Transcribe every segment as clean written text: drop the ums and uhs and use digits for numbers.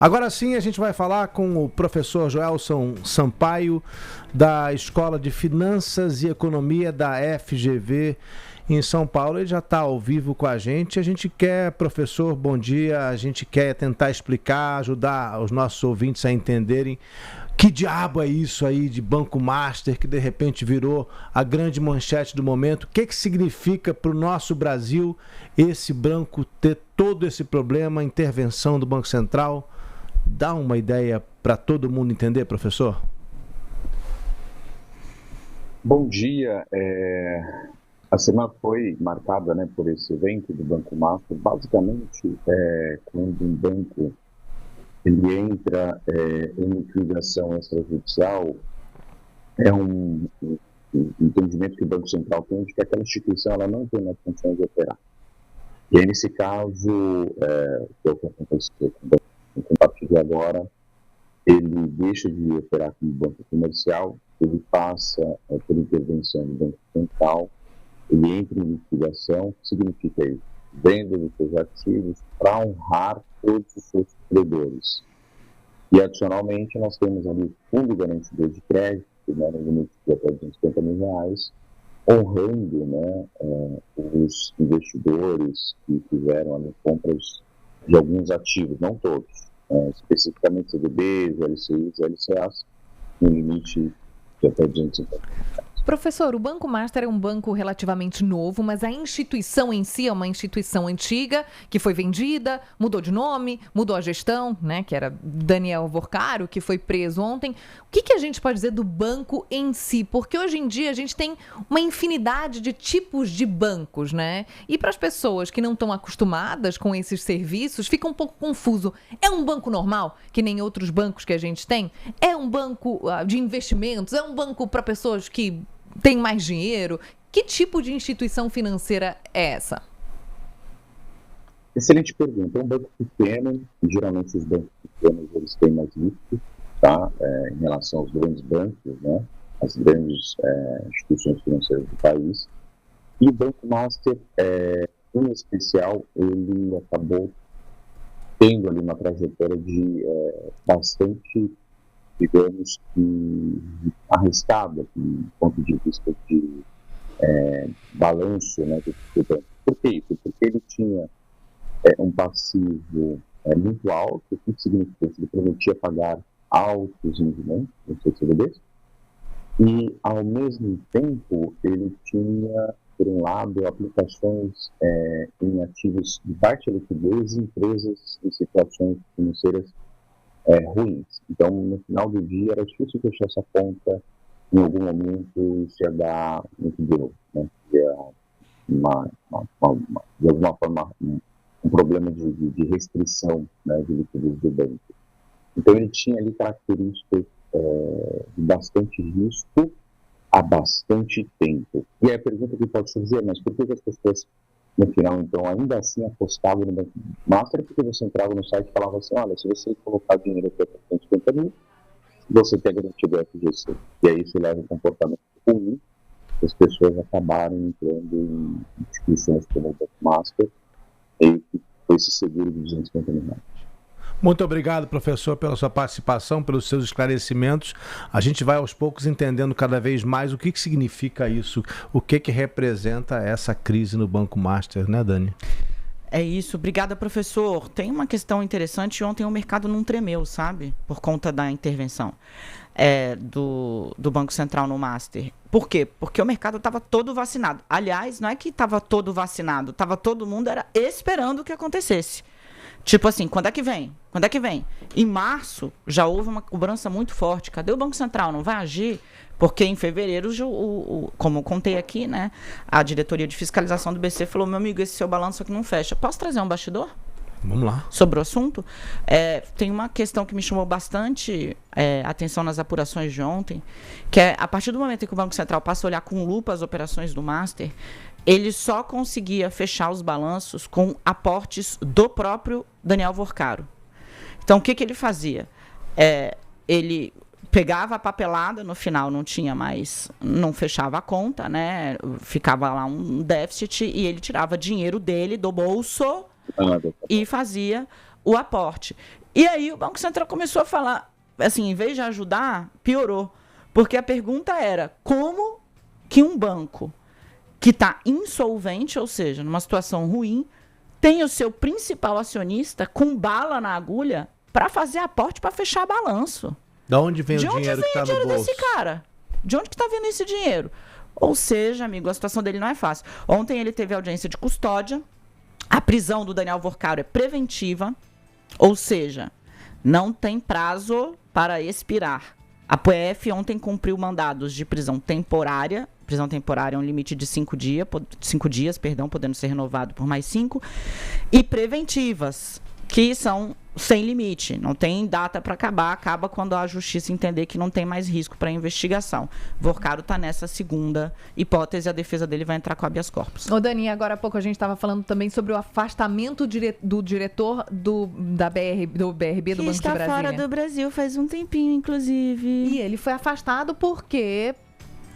Agora sim a gente vai falar com o professor Joelson Sampaio, da Escola de Finanças e Economia da FGV em São Paulo. Ele já está ao vivo com a gente. A gente quer, professor, bom dia, a gente quer tentar explicar, ajudar os nossos ouvintes a entenderem que diabo é isso aí de Banco Master, que de repente virou a grande manchete do momento. O que significa para o nosso Brasil esse banco ter todo esse problema, a intervenção do Banco Central? Dá uma ideia para todo mundo entender, professor? Bom dia. A semana foi marcada, né, por esse evento do Banco Master. Basicamente, quando um banco ele entra em liquidação extrajudicial, é um entendimento que o Banco Central tem de que aquela instituição ela não tem mais condições de operar. E aí, nesse caso, que é o que aconteceu com o banco, a partir de agora, ele deixa de operar como banco comercial, ele passa por intervenção do Banco Central, ele entra em liquidação. O que significa isso? Venda dos seus ativos para honrar todos os seus credores. E, adicionalmente, nós temos ali o Fundo Garantidor de Crédito, né, no limite de até R$250 mil, honrando, né, os investidores que fizeram ali compras de alguns ativos, não todos, especificamente CDBs, LCIs, LCAs, no limite de até R$250 mil. Professor, o Banco Master é um banco relativamente novo, mas a instituição em si é uma instituição antiga, que foi vendida, mudou de nome, mudou a gestão, né, que era Daniel Vorcaro, que foi preso ontem. O que a gente pode dizer do banco em si? Porque hoje em dia a gente tem uma infinidade de tipos de bancos, né? E para as pessoas que não estão acostumadas com esses serviços, fica um pouco confuso. É um banco normal, que nem outros bancos que a gente tem? É um banco de investimentos? É um banco para pessoas que tem mais dinheiro? Que tipo de instituição financeira é essa? Excelente pergunta. É um banco pequeno, e geralmente os bancos pequenos eles têm mais risco, tá? Em relação aos grandes bancos, né? As grandes instituições financeiras do país. E o Banco Master, em especial, ele acabou tendo ali uma trajetória de bastante, digamos que arriscada, do ponto de vista de balanço, né, do banco. Por que isso? Porque ele tinha um passivo muito alto. O que significa isso? Ele prometia pagar altos rendimentos nos seus CDBs e, ao mesmo tempo, ele tinha, por um lado, aplicações em ativos de baixa liquidez e empresas em situações financeiras ruins. Então, no final do dia, era difícil fechar essa conta. Em algum momento, isso ia dar muito duro, né? Ia de alguma forma, um problema de restrição, né, de liquidez do banco. Então, ele tinha ali características de bastante risco há bastante tempo. E aí a pergunta que pode surgir, mas por que as pessoas, no final, então, ainda assim apostavam no Banco Master? Porque você entrava no site e falava assim: olha, se você colocar dinheiro até 350 mil, você tem garantido o FGC. E aí isso leva a um comportamento ruim. As pessoas acabaram entrando em instituições como o Banco Master e com esse seguro de 250 mil. Muito obrigado, professor, pela sua participação, pelos seus esclarecimentos. A gente vai aos poucos entendendo cada vez mais o que significa isso, o que representa essa crise no Banco Master, né, Dani? É isso, obrigada, professor. Tem uma questão interessante: ontem o mercado não tremeu, sabe? Por conta da intervenção do Banco Central no Master. Por quê? Porque o mercado estava todo vacinado. Aliás, não é que estava todo vacinado, estava todo mundo esperando o que acontecesse. Tipo assim, quando é que vem? Quando é que vem? Em março, já houve uma cobrança muito forte. Cadê o Banco Central? Não vai agir? Porque em fevereiro, como eu contei aqui, né, a diretoria de fiscalização do BC falou: meu amigo, esse seu balanço aqui não fecha. Posso trazer um bastidor? Vamos lá. Sobre o assunto? Tem uma questão que me chamou bastante atenção nas apurações de ontem, que é, a partir do momento em que o Banco Central passa a olhar com lupa as operações do Master, ele só conseguia fechar os balanços com aportes do próprio Daniel Vorcaro. Então, o que ele fazia? Ele pegava a papelada, no final não fechava a conta, né? Ficava lá um déficit e ele tirava dinheiro dele do bolso e fazia o aporte. E aí o Banco Central começou a falar, assim, em vez de ajudar, piorou. Porque a pergunta era, como que um banco que está insolvente, ou seja, numa situação ruim, tem o seu principal acionista com bala na agulha para fazer aporte para fechar balanço? De onde vem o dinheiro que está no bolso? Desse cara? De onde que está vindo esse dinheiro? Ou seja, amigo, a situação dele não é fácil. Ontem ele teve audiência de custódia. A prisão do Daniel Worcaro é preventiva. Ou seja, não tem prazo para expirar. A PF ontem cumpriu mandados de prisão temporária. Prisão temporária é um limite de 5 dias, podendo ser renovado por mais 5. E preventivas, que são sem limite, não tem data para acabar, acaba quando a justiça entender que não tem mais risco para a investigação. Worcaro está nessa segunda hipótese, a defesa dele vai entrar com habeas corpus. Ô Dani, agora há pouco a gente estava falando também sobre o afastamento do diretor do BRB, do Banco de Brasília. Está fora do Brasil faz um tempinho, inclusive. E ele foi afastado porque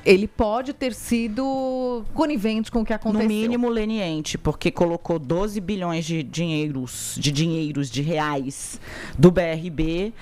ele pode ter sido conivente com o que aconteceu. No mínimo leniente, porque colocou 12 bilhões de reais do BRB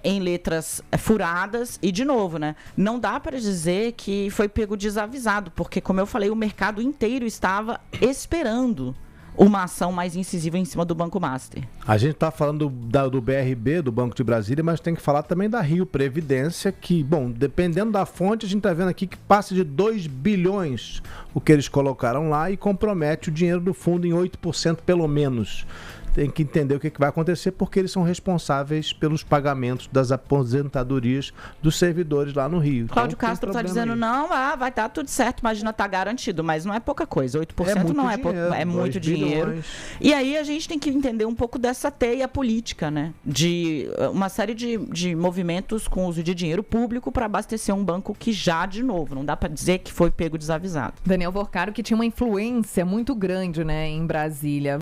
em letras furadas. E, de novo, né? Não dá para dizer que foi pego desavisado, porque, como eu falei, o mercado inteiro estava esperando uma ação mais incisiva em cima do Banco Master. A gente está falando do BRB, do Banco de Brasília, mas tem que falar também da Rio Previdência, que, bom, dependendo da fonte, a gente está vendo aqui que passa de 2 bilhões o que eles colocaram lá e compromete o dinheiro do fundo em 8% pelo menos. Tem que entender o que vai acontecer, porque eles são responsáveis pelos pagamentos das aposentadorias dos servidores lá no Rio. Cláudio Castro está dizendo, não, vai estar tudo certo, imagina, está garantido, mas não é pouca coisa, 8% não é pouco, é muito dinheiro. E aí a gente tem que entender um pouco dessa teia política, né? De uma série de movimentos com uso de dinheiro público para abastecer um banco que já, de novo, não dá para dizer que foi pego desavisado. Daniel Worcaro, que tinha uma influência muito grande, né, em Brasília.